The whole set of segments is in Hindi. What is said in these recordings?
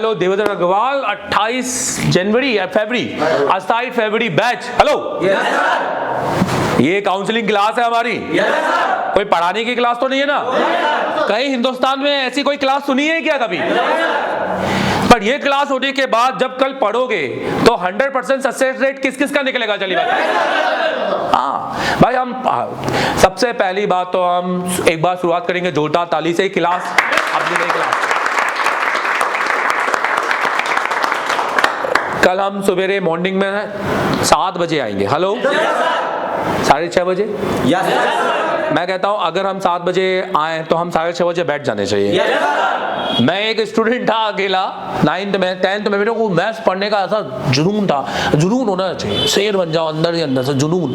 हेलो देवेंद्र अग्रवाल 28 जनवरी या फरवरी 28 फरवरी बैच। हेलो ये काउंसलिंग क्लास है हमारी। कोई पढ़ाने की क्लास तो नहीं है ना? कहीं हिंदुस्तान में ऐसी कोई क्लास सुनी है क्या कभी? पर ये क्लास होने के बाद जब कल पढ़ोगे तो 100% सक्सेस रेट किस किस का निकलेगा? चलिए हाँ भाई, हम सबसे पहली बात तो हम एक बार शुरुआत करेंगे जोरदार ताली से। क्लास अपनी नई क्लास कल हम सवेरे मॉर्निंग में 7 बजे आएंगे। हेलो 6:30 बजे? मैं कहता हूं अगर हम 7 बजे आए तो हम 6:30 बजे बैठ जाने चाहिए। मैं एक स्टूडेंट था अकेला 9th में 10th में, मेरे को मैथ्स पढ़ने का ऐसा जुनून था। जुनून होना चाहिए, शेर बन जाओ अंदर ही अंदर से, जुनून,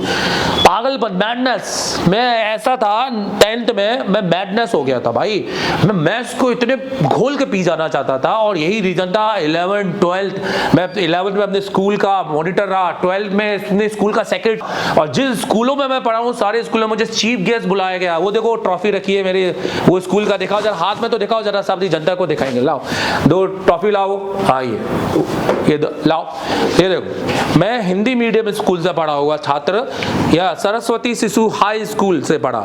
पागलपन, मैडनेस। मैं ऐसा था 10th में, मैं मैडनेस हो गया था भाई। मैं मैथ्स को इतने घोल के पी जाना चाहता था और यही रीजन था 11th 12th। मैं 11th में अपने स्कूल का मॉनिटर रहा, 12th में अपने स्कूल का सेक्रेटरी, और जिस स्कूलों में मैं पढ़ा हूँ सारे स्कूलों में मुझे चीफ गेस्ट बुलाया गया। वो देखो ट्रॉफी रखी है मेरी, वो स्कूल का दिखाओ जरा, हाथ में तो दिखाओ जरा, सब जनता को दिखाएंगे। लाओ 2 ट्रॉफी लाओ। हाँ ये लाओ, ये देखो। मैं हिंदी मीडियम स्कूल से पढ़ा हुआ छात्र, या सरस्वती शिशु हाई स्कूल से पढ़ा।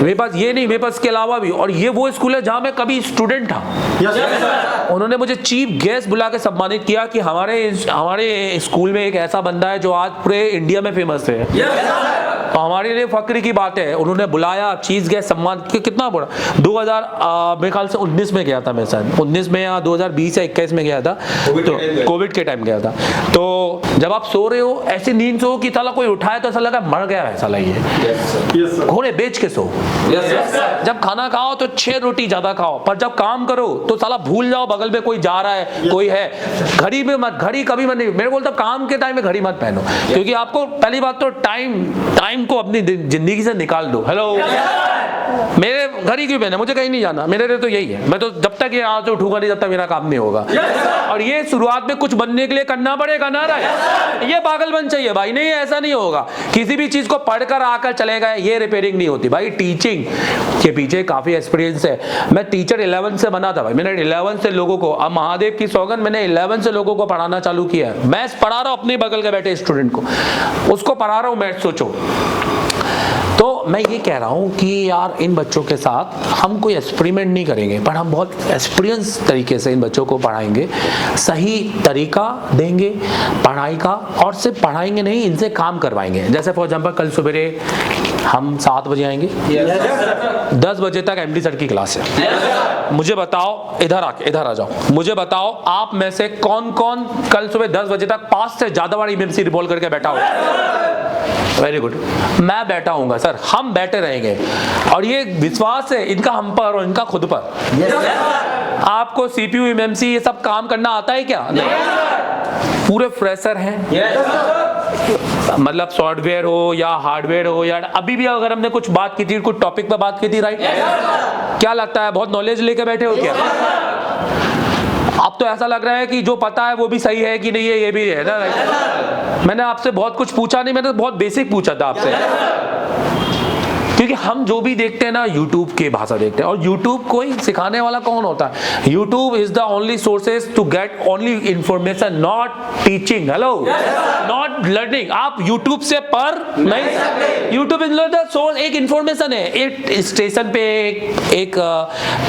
मेरे पास ये नहीं, मेरे पास के अलावा भी, और ये वो स्कूल है जहां मैं कभी स्टूडेंट था। उन्होंने मुझे चीफ गेस्ट बुला के सम्मानित किया कि हमारे स्कूल में एक ऐसा बंदा है जो आज पूरे इंडिया में फेमस है। तो हमारे लिए फक्र की बात है। उन्होंने बुलाया चीफ गेस्ट, सम्मान कितना बड़ा। 2000 मेरे ख्याल से 19 में गया था मैं, शायद 19 में या 2020 या 21 में गया था, तो कोविड के टाइम गया था। तो जब आप सो रहे हो ऐसी नींद सो कि साला कोई उठाए तो ऐसा लगा मर गया है साला ये। घोड़े बेच के सो। जब खाना खाओ तो 6 रोटी ज्यादा खाओ, पर जब काम करो तो साला भूल जाओ बगल में कोई जा रहा है, कोई है। घड़ी में मत, घड़ी कभी मत नहीं, मेरे बोलता काम के टाइम में घड़ी मत पहनो, क्योंकि आपको पहली बात तो टाइम को अपनी जिंदगी से निकाल दो। हेलो मेरे घड़ी क्यों पहने? मुझे कहीं नहीं जाना, मेरे लिए तो यही है। मैं तो जब तक यहाँ से उठूंगा नहीं तब तक मेरा काम नहीं होगा। और ये शुरुआत में कुछ बनने के लिए करना पड़ेगा ना रहा, ये पागलपन चाहिए भाई। नहीं ऐसा नहीं होगा, किसी भी चीज को पढ़कर आकर चले गए ये रिपेयरिंग नहीं होती भाई। टीचिंग के पीछे काफी एक्सपीरियंस है। मैं टीचर 11 से बना था भाई। मैंने 11 से लोगों को, अब महादेव की सौगंध, मैंने 11 से लोगों को पढ़ाना चालू किया है। मैं पढ़ा रहा हूँ अपने बगल के बैठे स्टूडेंट को, उसको पढ़ा रहा हूँ मैथ। सोचो, तो मैं ये कह रहा हूँ कि यार इन बच्चों के साथ हम कोई एक्सपेरिमेंट नहीं करेंगे, पर हम बहुत एक्सपीरियंस तरीके से इन बच्चों को पढ़ाएंगे, सही तरीका देंगे पढ़ाई का, और सिर्फ पढ़ाएंगे नहीं, इनसे काम करवाएंगे। जैसे फॉर एग्जांपल कल सवेरे हम 7 बजे आएंगे, 10 बजे तक एमडी सर की क्लास है। मुझे बताओ, इधर आ जाओ, मुझे बताओ आप में से कौन कौन कल सुबह 10 बजे तक 5 से ज्यादा बार ईएमसी रिवॉल्व करके बैठा हो? Very good. मैं बैठा हूंगा सर, हम बैठे रहेंगे, और ये विश्वास है इनका हम पर और इनका खुद पर। आपको सीपीयू एमएमसी ये सब काम करना आता है क्या? नहीं। पूरे फ्रेशर हैं, मतलब सॉफ्टवेयर हो या हार्डवेयर हो, या अभी भी अगर हमने कुछ बात की थी, कुछ टॉपिक पे बात की थी, राइट? क्या लगता है बहुत नॉलेज लेके बैठे हो क्या? अब तो ऐसा लग रहा है कि जो पता है वो भी सही है कि नहीं है, ये भी है ना, राइट? मैंने आपसे बहुत कुछ पूछा नहीं, मैंने तो बहुत बेसिक पूछा था आपसे, क्योंकि हम जो भी देखते हैं ना यूट्यूब की भाषा देखते हैं, और यूट्यूब को ही सिखाने वाला कौन होता है? YouTube is the only sources to get only information, not teaching. Hello, not learning. आप यूट्यूब से पढ़ नहीं, यूट्यूब इज द सोर्स, एक इंफॉर्मेशन है। एक स्टेशन पे, एक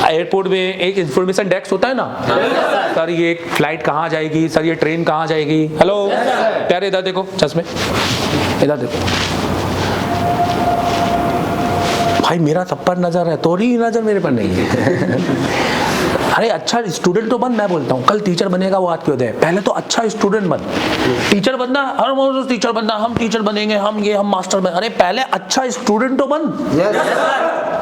एयरपोर्ट में एक इंफॉर्मेशन डेस्क होता है ना, सर ये फ्लाइट कहाँ जाएगी, सर ये ट्रेन कहाँ जाएगी। हेलो प्यारे, इधर देखो चश्मे, इधर देखो भाई, मेरा सब पर नजर है, तोरी नजर मेरे पर नहीं है। अरे अच्छा स्टूडेंट तो बन, मैं बोलता हूँ कल टीचर बनेगा वो आज क्यों दे, पहले तो अच्छा स्टूडेंट बन। टीचर बनना, हर मौजूद टीचर बनना, हम टीचर बनेंगे, हम मास्टर बने। अरे पहले अच्छा स्टूडेंट तो बन।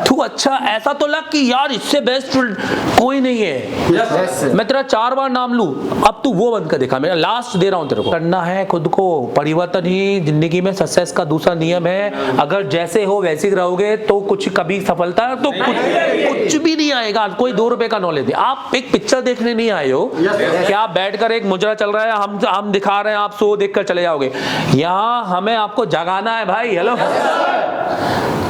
तू अच्छा ऐसा तो लग कि यार इससे बेस्ट स्टूडेंट कोई नहीं है। मैं तेरा 4 बार नाम लूं, अब तू वो बन कर दिखा। मेरा लास्ट दे रहा हूं तेरे को, करना है खुद को। परिवर्तन ही जिंदगी में सक्सेस का दूसरा नियम है। अगर जैसे हो वैसे ही रहोगे तो कुछ कभी सफलता तो कुछ भी नहीं आएगा। कोई 2 रुपए का नॉलेज दे, आप एक पिक्चर देखने नहीं आए हो कि आप बैठकर एक मुजरा चल रहा है, हम दिखा रहे हैं, आप शो देखकर चले जाओगे। यहाँ हमें आपको जगाना है भाई। हेलो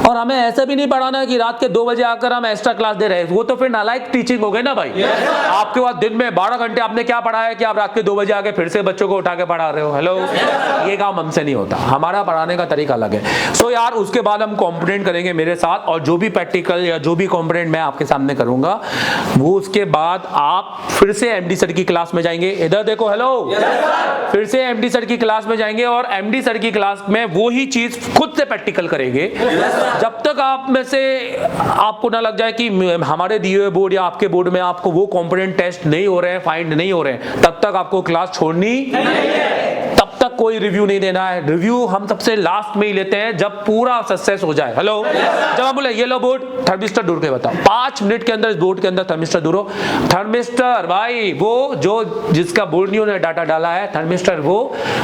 और हमें ऐसा भी नहीं पढ़ाना कि रात के 2 बजे आकर हम एक्स्ट्रा क्लास दे रहे हैं, वो तो फिर नालायक टीचिंग हो गई ना भाई। आपके बाद दिन में 12 घंटे आपने क्या पढ़ा है कि आप रात के 2 बजे आके फिर से बच्चों को उठा के पढ़ा रहे हो। हेलो, ये काम हमसे नहीं होता, हमारा पढ़ाने का तरीका अलग है। सो यार उसके बाद हम कॉम्पोनेंट करेंगे मेरे साथ, और जो भी प्रैक्टिकल या जो भी कॉम्पोनेंट मैं आपके सामने करूंगा वो उसके बाद आप फिर से एमडी सर की क्लास में जाएंगे। इधर देखो, हेलो, फिर से एमडी सर की क्लास में जाएंगे और एमडी सर की क्लास में वो ही चीज खुद से प्रैक्टिकल करेंगे। जब तक आप में से आपको ना लग जाए कि हमारे दिए हुए बोर्ड या आपके बोर्ड में आपको वो कंपोनेंट टेस्ट नहीं हो रहे हैं, फाइंड नहीं हो रहे हैं, तब तक आपको क्लास छोड़नी नहीं है, तब तक कोई रिव्यू नहीं देना है। रिव्यू हम सबसे लास्ट में ही लेते हैं जब पूरा सक्सेस हो जाए। हेलो, जब हम बोले ये लो बोर्ड, थर्मिस्टर ढूंढ के बताओ, 5 मिनट के अंदर इस बोर्ड के अंदर थर्मिस्टर ढूंढो। थर्मिस्टर भाई वो जो जिसका बोर्ड नहीं उन्होंने डाटा डाला है, थर्मिस्टर वो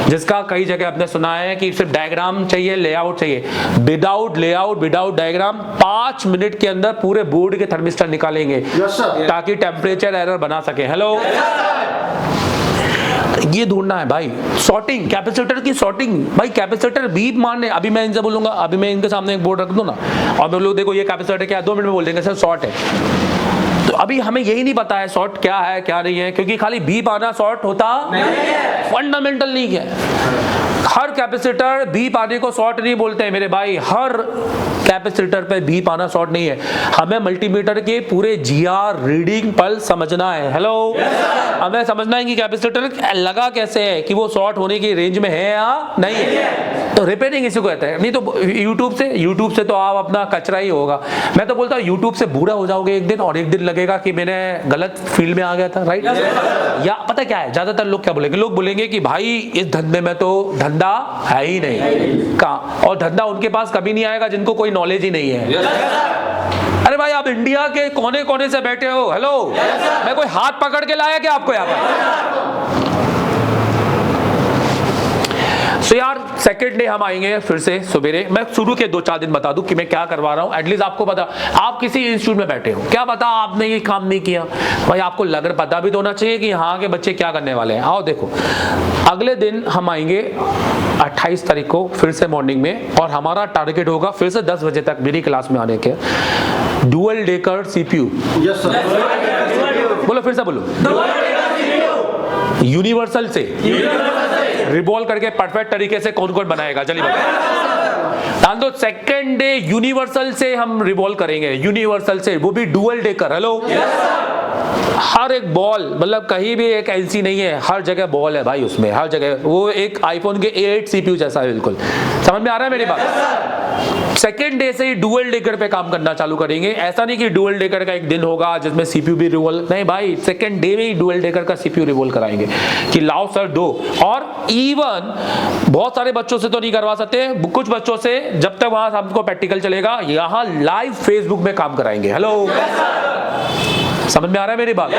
जिसका कई जगह आपने सुना है कि सिर्फ डायग्राम चाहिए, लेआउट चाहिए, without layout without diagram 5 minute के अंदर पूरे बोर्ड के थर्मिस्टर निकालेंगे ताकि टेम्परेचर एरर बना सके। हेलो, ये ढूंढना है भाई। सॉर्टिंग, कैपेसिटर की सॉर्टिंग, भाई कैपेसिटर बीप मारने, अभी मैं इनसे बोलूंगा, अभी मैं इनके सामने एक बोर्ड रख दूं ना और मैं लोग देखो ये कैपेसिटर क्या है, 2 मिनट में बोल देंगे सर शॉर्ट है। तो अभी हमें यही नहीं पता है शॉर्ट क्या है क्या नहीं है, क्योंकि खाली बीप आना शॉर्ट होता नहीं है, फंडामेंटल नहीं है। हर कैपेसिटर बीप आने को शॉर्ट नहीं बोलते हैं मेरे भाई, हर कैपेसिटर पे बीप आना शॉर्ट नहीं है। हमें मल्टीमीटर के पूरे जीआर रीडिंग पल्स समझना है। हेलो, हमें समझना है कि कैपेसिटर लगा कैसे है, कि वो शॉर्ट होने की रेंज में है या नहीं है। तो रिपेयरिंग इसी को कहते हैं। नहीं तो यूट्यूब से तो आप अपना कचरा ही होगा। मैं तो बोलता हूँ यूट्यूब से बूढ़ा हो जाओगे एक दिन, और एक दिन लगेगा कि मैंने गलत फील्ड में आ गया था, राइट। या पता क्या है, ज्यादातर लोग क्या बोलेंगे, लोग बोलेंगे कि भाई इस धंधे में तो धंधा है ही नहीं का, और धंधा उनके पास कभी नहीं आएगा जिनको कोई नॉलेज ही नहीं है। अरे भाई आप इंडिया के कोने कोने से बैठे हो। हेलो, मैं कोई हाथ पकड़ के लाया क्या आपको यहाँ पर? तो यार सेकंड डे हम आएंगे फिर से सवेरे। मैं शुरू के 2-4 दिन बता दूं कि मैं क्या करवा रहा हूं, एटलीस्ट आपको पता। आप किसी इंस्टीट्यूट में बैठे हो, क्या पता आपने ये काम नहीं किया, भाई आपको पता भी तो होना चाहिए कि यहाँ के बच्चे क्या करने वाले हैं। आओ देखो, अगले दिन हम आएंगे 28 तारीख को फिर से मॉर्निंग में, और हमारा टारगेट होगा फिर से 10 बजे तक मेरी क्लास में आने के। डुअल डेकर सीपीयू, बोलो फिर से बोलो, यूनिवर्सल से रिवॉल्व करके परफेक्ट तरीके से कौन कौन बनाएगा, चलिए बताओ। तो सेकंड डे यूनिवर्सल से हम रिवॉल्व करेंगे, यूनिवर्सल से, वो भी डुअल डेकर। हेलो, हर एक बॉल, मतलब कहीं भी एक एलसी नहीं है, हर जगह बॉल है भाई उसमें, हर जगह। वो एक आईफोन के A8 सीपीयू जैसा है, बिल्कुल समझ में आ रहा है मेरी बात। सेकेंड डे से ही डुअल डेकर पे काम करना चालू करेंगे। ऐसा नहीं कि डुअल डेकर का एक दिन होगा जिसमें सीपीयू भी रिवॉल्व, नहीं भाई, सेकेंड डे में ही डुअल डेकर का सीपीयू रिवॉल्व कराएंगे कि लाओ सर दो। और इवन बहुत सारे बच्चों से तो नहीं करवा सकते, कुछ बच्चों से जब तक वहां हमको प्रैक्टिकल चलेगा, यहाँ लाइव फेसबुक में काम कराएंगे। हेलो, समझ में आ रहा है मेरी बात?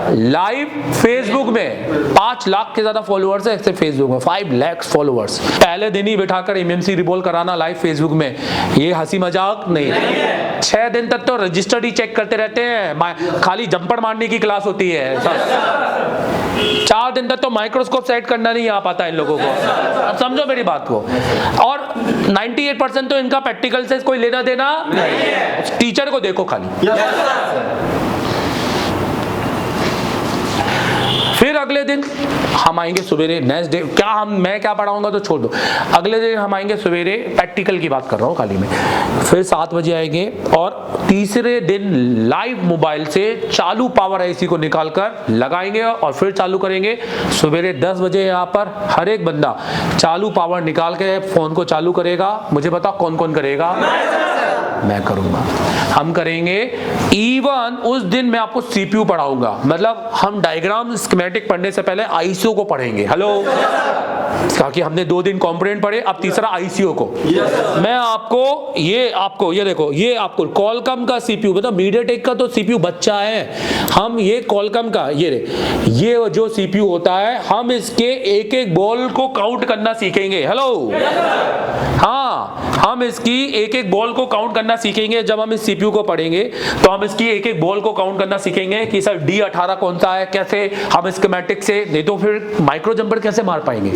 लाइव फेसबुक में 5 लाख के ज्यादा फॉलोअर्स है फेसबुक में, 5 लाख फॉलोअर्स। पहले दिन ही बिठाकर एमएमसी रिवॉल्व कराना लाइव फेसबुक में, ये हंसी मजाक नहीं है। 6 दिन तक तो रजिस्टर ही चेक करते रहते हैं, खाली जंपर मारने की क्लास होती है। 4 दिन तक तो माइक्रोस्कोप सेट करना नहीं आ पाता इन लोगों को, समझो मेरी बात को। और 98% तो इनका प्रैक्टिकल से कोई लेना देना नहीं है, टीचर को देखो खाली। फिर अगले दिन हम आएंगे सवेरे, नेक्स्ट डे मैं क्या पढ़ाऊंगा तो छोड़ दो। अगले दिन हम आएंगे सवेरे, प्रैक्टिकल की बात कर रहा हूँ खाली में। फिर 7 बजे आएंगे और तीसरे दिन लाइव मोबाइल से चालू पावर आईसी को निकालकर लगाएंगे और फिर चालू करेंगे। सवेरे 10 बजे यहाँ पर हर एक बंदा चालू पावर निकाल के फोन को चालू करेगा। मुझे बता कौन कौन करेगा? मैं करूंगा, हम करेंगे। इवन उस दिन मैं आपको सीपीयू पढ़ाऊंगा, मतलब हम डायग्राम स्कीमेटिक पढ़ने से पहले आईसीओ को पढ़ेंगे। हेलो, ताकि हमने 2 दिन कंपोनेंट पढ़े, अब तीसरा आईसीओ को। मैं आपको ये देखो, ये आपको कॉलकॉम का सीपीयू, मतलब मीडियाटेक का तो सीपीयू बच्चा है, हम ये कॉलकॉम का ये जो सीपीयू होता है, हम इसके एक एक बॉल को काउंट करना सीखेंगे। हेलो, हाँ, हम इसकी एक एक बॉल को काउंट करना सीखेंगे। जब हम इस सीपीयू को पढ़ेंगे तो हम इसकी एक एक बॉल को काउंट करना सीखेंगे कि सर D18 कौन सा है, कैसे हम स्कीमेटिक से, नहीं तो फिर माइक्रो जंपर कैसे मार पाएंगे।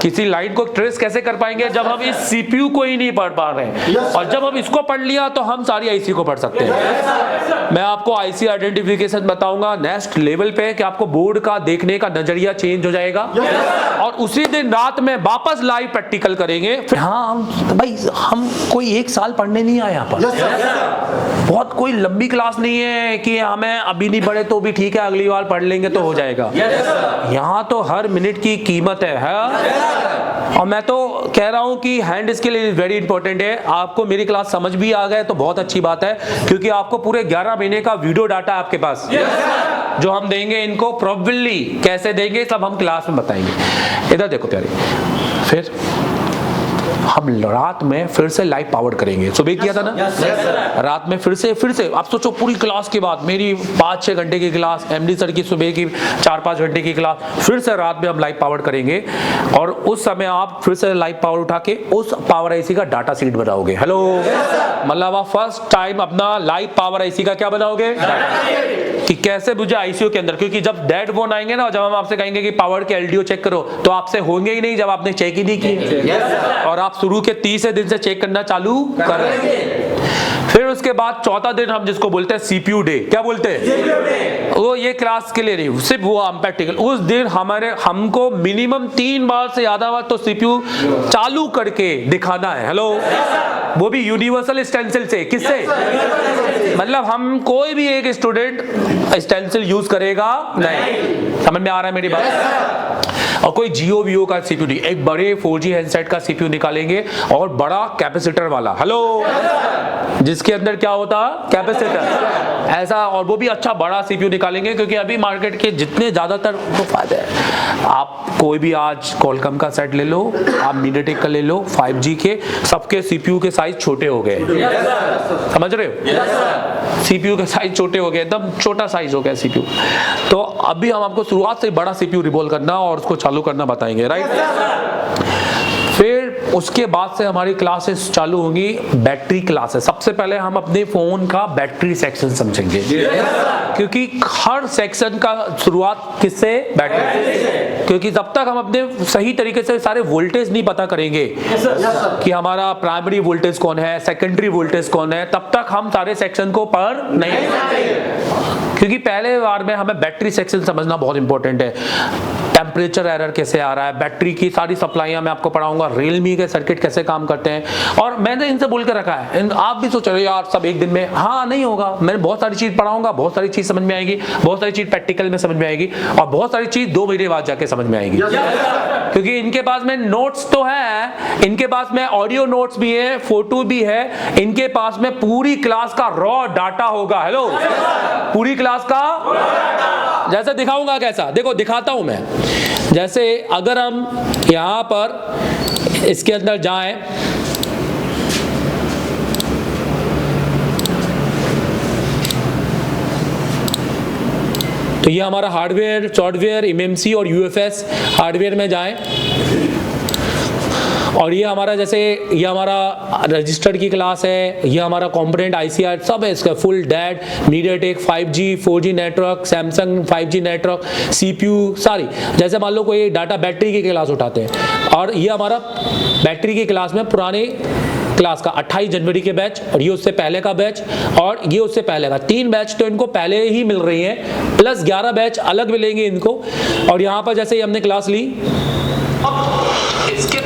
किसी लाइन को ट्रेस कैसे कर पाएंगे जब हम इस सीपीयू को ही नहीं पढ़ पा रहे हैं, और जब हम इसको पढ़ लिया तो हम सारी आईसी को पढ़ सकते हैं। मैं आपको आईसी आइडेंटिफिकेशन बताऊंगा नेक्स्ट लेवल पे कि आपको बोर्ड का देखने का नजरिया चेंज हो जाएगा, और उसी दिन रात में वापस लाइव प्रैक्टिकल करेंगे। हाँ हम कोई 1 साल पढ़ने नहीं आए यहाँ पर, बहुत कोई लंबी क्लास नहीं है कि हमें अभी नहीं पढ़े तो भी ठीक है, अगली बार पढ़ लेंगे तो हो जाएगा। यहाँ तो हर मिनट की कीमत है। और मैं तो कह रहा हूं कि hand skill is very important है। आपको मेरी क्लास समझ भी आ गए तो बहुत अच्छी बात है, क्योंकि आपको पूरे 11 महीने का वीडियो डाटा आपके पास जो हम देंगे, इनको प्रोबेबली कैसे देंगे सब हम क्लास में बताएंगे। इधर देखो प्यारे, फिर हम रात में फिर से लाइव पावर करेंगे। सुबह किया था ना, रात में फिर से आप सोचो पूरी क्लास के बाद मेरी 5-6 घंटे की क्लास, एमडी सर की सुबह की 4-5 घंटे की क्लास, फिर से रात में हम लाइव पावर करेंगे, और उस समय आप फिर से लाइव पावर उठा के उस पावर आईसी का डाटा शीट बनाओगे। हेलो, मतलब आप फर्स्ट टाइम अपना लाइव पावर आईसी का क्या बनाओगे, कि कैसे बुझे आईसीयू के अंदर, क्योंकि जब डेड फोन आएंगे ना, जब हम आपसे कहेंगे कि पावर के एलडीओ चेक करो, तो आपसे होंगे ही नहीं जब आपने चेक ही नहीं किए, और आप शुरू के 30 दिन से चेक करना चालू कर रहे हैं। फिर उसके बाद चौथा दिन हम जिसको बोलते हैं सीपीयू डे, क्या बोलते हैं, वो ये क्लास के लिए नहीं, सिर्फ वो हम प्रैक्टिकल, उस दिन हमको मिनिमम 3 बार से ज्यादा बार तो सीपीयू चालू करके दिखाना है। हेलो, वो भी यूनिवर्सल स्टेंसिल से, किससे, मतलब हम कोई भी एक स्टूडेंट स्टेंसिल यूज करेगा नहीं। समझ में आ रहा है मेरी बात? और कोई जियो वीओ का सीपीयू नहीं, एक बड़े 4G हैंडसेट का सीपीयू निकालेंगे, और बड़ा कैपेसिटर वाला, हेलो, जिसके अंदर क्या होता, कैपेसिटर ऐसा, और वो भी अच्छा बड़ा सीपीयू निकालेंगे, क्योंकि अभी मार्केट के जितने ज्यादातर तो फायदे हैं। आप कोई भी आज कॉलकम का सेट ले लो, आप मीडियाटेक का ले लो, 5G के, सबके सीपीयू के साइज छोटे हो गए, समझ रहे हो, सीपीयू के साइज छोटे हो गए, एकदम छोटा साइज हो गया सीपीयू। तो अभी हम आपको शुरुआत से बड़ा सीपीयू रिवॉल्व करना और उसको चालू करना बताएंगे, राइट। फिर उसके बाद से हमारी क्लासेस चालू होंगी बैटरी क्लासेस। सबसे पहले हम अपने फोन का बैटरी सेक्शन समझेंगे, क्योंकि हर सेक्शन का शुरुआत किससे, बैटरी, क्योंकि जब तक हम अपने सही तरीके से सारे वोल्टेज नहीं पता करेंगे कि हमारा प्राइमरी वोल्टेज कौन है, सेकेंडरी वोल्टेज कौन है, तब तक हम सारे सेक्शन को पढ़ नहीं, क्योंकि पहले बार में हमें बैटरी सेक्शन समझना बहुत इंपॉर्टेंट है। टेम्परेचर एरर कैसे आ रहा है, बैटरी की सारी सप्लाइयां मैं आपको पढ़ाऊंगा, रियलमी के सर्किट कैसे काम करते हैं, और मैंने इनसे बोल के रखा है, आप भी सोच रहे हो यार सब एक दिन में, हाँ नहीं होगा, मैं बहुत सारी चीज पढ़ाऊंगा, बहुत सारी चीज समझ में आएगी, बहुत सारी चीज प्रैक्टिकल में समझ में आएगी, और बहुत सारी चीज 2 महीने बाद जाके समझ में आएगी, क्योंकि इनके पास में नोट्स तो है, इनके पास में ऑडियो नोट्स भी है, फोटो भी है, इनके पास में पूरी क्लास का रॉ डाटा होगा। हेलो, पूरी क्लास का जैसे दिखाऊंगा, कैसा देखो दिखाता हूं मैं। जैसे अगर हम यहां पर इसके अंदर जाएं, तो ये हमारा हार्डवेयर, सॉफ्टवेयर, एमएमसी और यूएफएस हार्डवेयर में जाएं, और ये हमारा जैसे ये हमारा रजिस्टर्ड की क्लास है, ये हमारा कंपोनेंट आईसीआर सब है इसका, full dad, MediaTek, 5G 4G network, Samsung 5G network, CPU सारी। जैसे मान लो कोई डाटा बैटरी की क्लास उठाते हैं, और ये हमारा बैटरी की क्लास में पुराने क्लास का 28 जनवरी के बैच, और ये उससे पहले का बैच, और ये उससे पहले का 3 बैच तो इनको पहले ही मिल रही है, प्लस 11 बैच अलग मिलेंगे इनको। और यहाँ पर जैसे हमने क्लास ली, इसके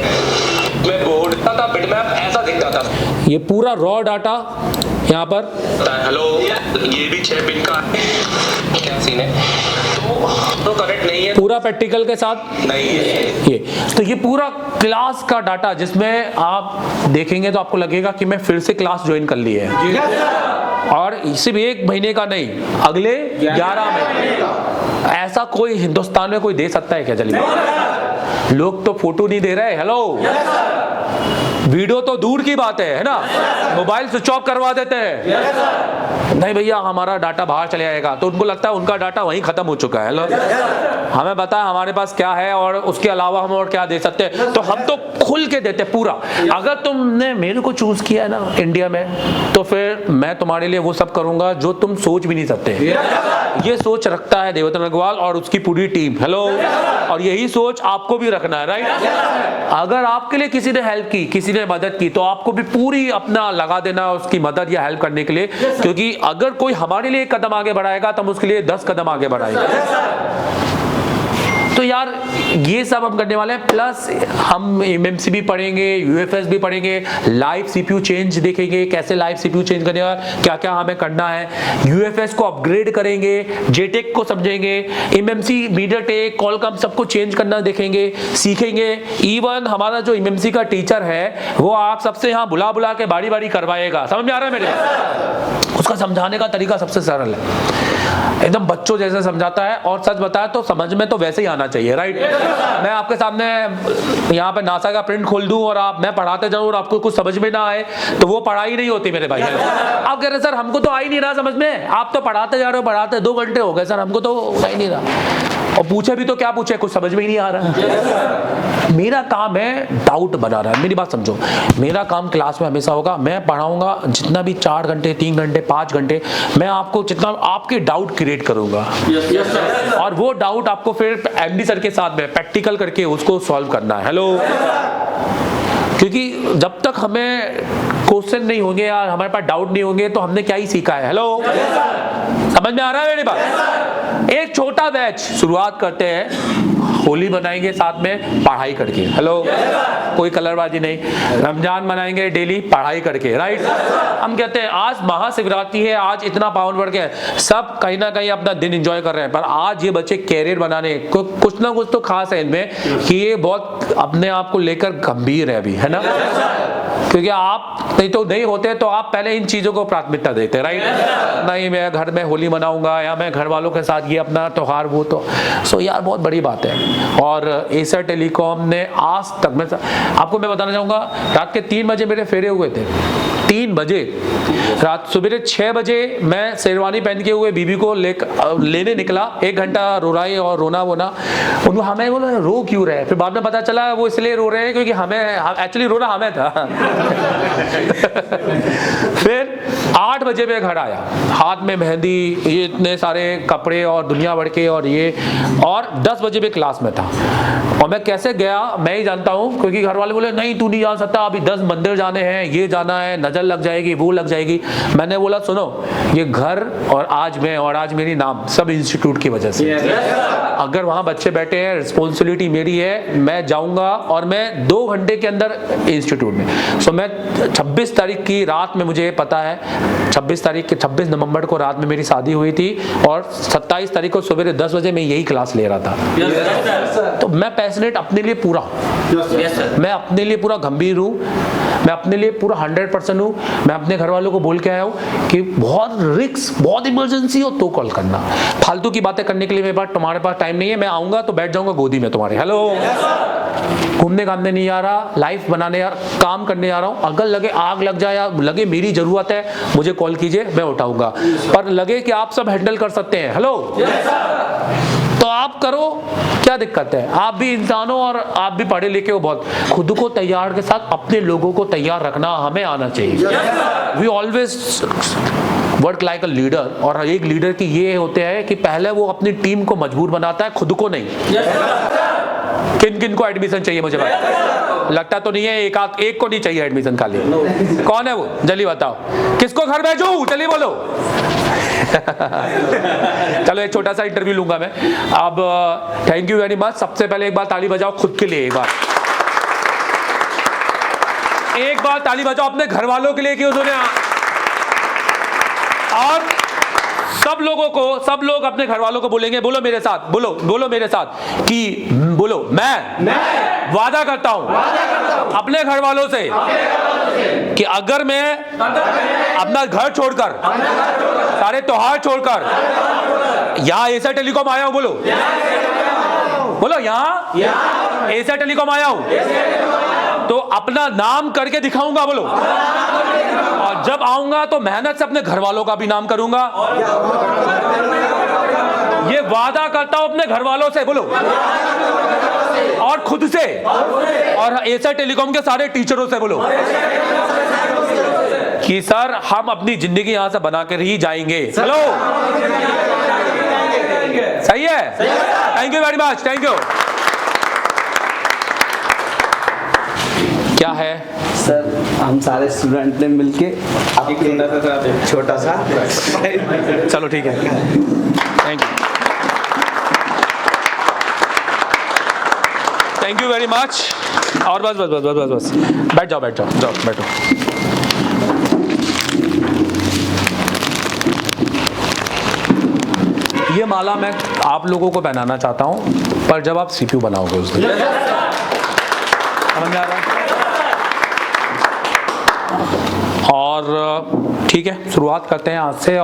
में बोर्ड था, बिटमैप ऐसा दिखता था, ये पूरा रॉ डाटा यहाँ पर, हेलो ये भी 6 पिन का है, क्या सीन है, तो करेक्ट नहीं है, पूरा प्रैक्टिकल के साथ नहीं है ये। तो ये पूरा क्लास का डाटा, जिसमें आप देखेंगे तो आपको लगेगा कि मैं फिर से क्लास ज्वाइन कर ली है, और सिर्फ 1 महीने का नहीं, अगले 11 महीने। ऐसा कोई हिंदुस्तान में कोई दे सकता है क्या? चलिए, लोग तो फोटो नहीं दे रहे, हेलो, वीडियो तो दूर की बात है ना, मोबाइल स्विच ऑफ करवा देते हैं, नहीं भैया हमारा डाटा बाहर चले जाएगा, तो उनको लगता है उनका डाटा वहीं खत्म हो चुका है। हेलो, हमें पता है हमारे पास क्या है और उसके अलावा हम और क्या दे सकते हैं, तो हम तो खुल के देते पूरा। अगर तुमने मेरे को चूज किया है ना इंडिया में, तो फिर मैं तुम्हारे लिए वो सब करूंगा जो तुम सोच भी नहीं सकते। ये सोच रखता है देवोत्तम अग्रवाल और उसकी पूरी टीम। हेलो, और यही सोच आपको भी रखना है, राइट। अगर आपके लिए किसी ने हेल्प की, किसी ने मदद की, तो आपको भी पूरी अपना लगा देना उसकी मदद या हेल्प करने के लिए, क्योंकि अगर कोई हमारे लिए एक कदम आगे बढ़ाएगा तो हम उसके लिए 10 कदम आगे बढ़ाएंगे। तो यार ये सब हम करने वाले हैं, प्लस हम एमएमसी भी पढ़ेंगे, यूएफएस भी पढ़ेंगे, लाइव सीपीयू चेंज देखेंगे, कैसे लाइव सीपीयू चेंज करने का क्या क्या हमें करना है, यूएफएस को अपग्रेड करेंगे, जेटेक को समझेंगे, एमएमसी, मीडियाटेक, कॉलकॉम सबको चेंज करना देखेंगे, सीखेंगे। इवन हमारा जो एमएमसी का टीचर है वो आप सबसे यहाँ बुला बुला के बारी बारी करवाएगा। समझ में आ रहा है मेरे? उसका समझाने का तरीका सबसे सरल है, एकदम बच्चों जैसे समझाता है, और सच बताया तो समझ में तो वैसे ही आना चाहिए, राइट। मैं आपके सामने यहाँ पे नासा का प्रिंट खोल दूं और मैं पढ़ाते जाऊं और आपको कुछ समझ में ना आए तो वो पढ़ाई नहीं होती मेरे भाई। आप कह रहे सर हमको तो आ ही नहीं रहा समझ में, आप तो पढ़ाते जा रहे हो, पढ़ाते 2 घंटे हो गए सर, हमको तो आ ही नहीं रहा। और पूछे भी तो क्या पूछे, कुछ समझ में ही नहीं आ रहा। मेरा काम है डाउट बना रहा है। मेरी बात समझो, मेरा काम क्लास में हमेशा होगा, मैं पढ़ाऊंगा जितना भी 4 घंटे, 3 घंटे, 5 घंटे, मैं आपको जितना आपके डाउट क्रिएट करूंगा, और वो डाउट आपको फिर एमडी सर के साथ में प्रैक्टिकल करके उसको सॉल्व करना है। हेलो, क्योंकि जब तक हमें क्वेश्चन नहीं होंगे या हमारे पास डाउट नहीं होंगे तो हमने क्या ही सीखा है। हेलो, समझ में आ रहा है मेरी बात? एक छोटा बैच शुरुआत करते हैं, होली मनाएंगे साथ में पढ़ाई करके। हेलो, कोई कलरबाजी नहीं। रमजान मनाएंगे डेली पढ़ाई करके, राइट। हम कहते हैं आज महाशिवरात्रि है, आज इतना पावन वर्ग है, सब कहीं ना कहीं अपना दिन एंजॉय कर रहे हैं, पर आज ये बच्चे कैरियर बनाने कुछ ना कुछ तो खास है इनमें कि ये बहुत अपने आप को लेकर गंभीर है अभी, है ना। क्योंकि आप नहीं होते तो आप पहले इन चीजों को प्राथमिकता देते, राइट। नहीं मैं घर में होली मनाऊंगा या मैं घर वालों के साथ ये अपना त्योहार, वो तो सो यार बहुत बड़ी बात है। और एशिया टेलीकॉम ने आज तक, मैं आपको बताना चाहूंगा, रात के 3 बजे मेरे फेरे हुए थे। 3 बजे रात, सुबह 6 बजे मैं शेरवानी पहन के हुए बीबी को लेने निकला, 1 घंटा रोराई और रोना वोना, उनको हमें बोला रो क्यों रहे, फिर बाद में पता चला वो इसलिए रो रहे हैं क्योंकि हमें एक्चुअली रोना हमें था। फिर 8 बजे मैं घर आया, हाथ में मेहंदी, ये इतने सारे कपड़े और दुनिया भर के, और ये, और 10 बजे में क्लास में था। और मैं कैसे गया मैं ही जानता हूँ, क्योंकि घर वाले बोले नहीं तू नहीं जा सकता, अभी 10 मंदिर जाने हैं, ये जाना है, नजर लग जाएगी, वो लग जाएगी। मैंने बोला सुनो, ये घर और आज मैं और आज मेरी नाम सब इंस्टीट्यूट की वजह से। अगर वहाँ बच्चे बैठे हैं, रिस्पॉन्सिबिलिटी मेरी है, मैं जाऊँगा और मैं 2 घंटे के अंदर इंस्टीट्यूट में। सो मैं 26 तारीख की रात में, मुझे पता है 26 नवंबर को रात में मेरी शादी हुई थी, और 27 तारीख को सुबह 10 बजे मैं यही क्लास ले रहा था। तो मैं पैशनेट अपने लिए पूरा, मैं अपने लिए पूरा गंभीर हूँ, मैं अपने लिए पूरा 100% हूँ। मैं अपने घर वालों को बोल के आया हूँ कि बहुत रिस्क, बहुत इमरजेंसी हो तो कॉल करना, फालतू की बातें करने के लिए मेरे पास, तुम्हारे पास टाइम नहीं है। मैं आऊंगा तो बैठ जाऊंगा गोदी में तुम्हारे। हेलो, घूमने घामने नहीं आ रहा, लाइफ बनाने काम करने आ रहा हूँ। अगर लगे आग लग जाए या लगे मेरी जरूरत है, मुझे कॉल कीजिए, मैं उठाऊंगा। पर लगे कि आप सब हैंडल कर सकते हैं, हेलो, तो आप करो, क्या दिक्कत है? आप भी इंसान हो और आप भी पढ़े लिखे हो बहुत। खुद को तैयार के साथ अपने लोगों को तैयार रखना हमें आना चाहिए। We always work like a leader, और एक लीडर की ये होते हैं कि पहले वो अपनी टीम को मजबूत बनाता है, खुद को नहीं। किन किन को एडमिशन चाहिए मुझे बताओ? लगता तो नहीं है, एक को नहीं चाहिए एडमिशन खाली। कौन है वो, जल्दी बताओ, किसको घर भेजूं? चलिए बोलो। चलो एक छोटा सा इंटरव्यू लूंगा मैं अब। Thank you very much. सबसे पहले एक बार ताली बजाओ खुद के लिए, एक बार ताली बजाओ अपने घर वालों के लिए कि उन्होंने, और सब लोगों को, सब लोग अपने घर वालों को बोलेंगे, बोलो मेरे साथ, बोलो मेरे साथ कि बोलो मैं वादा करता हूं अपने घर वालों से कि अगर मैं अपना घर छोड़कर, सारे त्योहार छोड़कर यहाँ एशिया टेलीकॉम आया हूं, बोलो यहाँ एशिया टेलीकॉम आया हूं, तो अपना नाम करके दिखाऊंगा, बोलो। और जब आऊंगा तो मेहनत से अपने घर वालों का भी नाम करूंगा। ये वादा करता हूं अपने घर वालों से, बोलो, और खुद से, और एशिया टेलीकॉम के सारे टीचरों से, बोलो, कि सर हम अपनी जिंदगी यहां से बना कर ही जाएंगे। हेलो, सही है? Thank you very much, thank you. क्या है सर, हम सारे स्टूडेंट ने मिलके एक छोटा सा, चलो ठीक है, thank you, thank you very much. और बस बस बस बस बस बस बैठ जाओ, बैठ जाओ, जाओ बैठो। ये माला मैं आप लोगों को पहनाना चाहता हूं, पर जब आप सीपीयू बनाओगे उस दिन, समझ आ रहा है? और ठीक है, शुरुआत करते हैं आज से।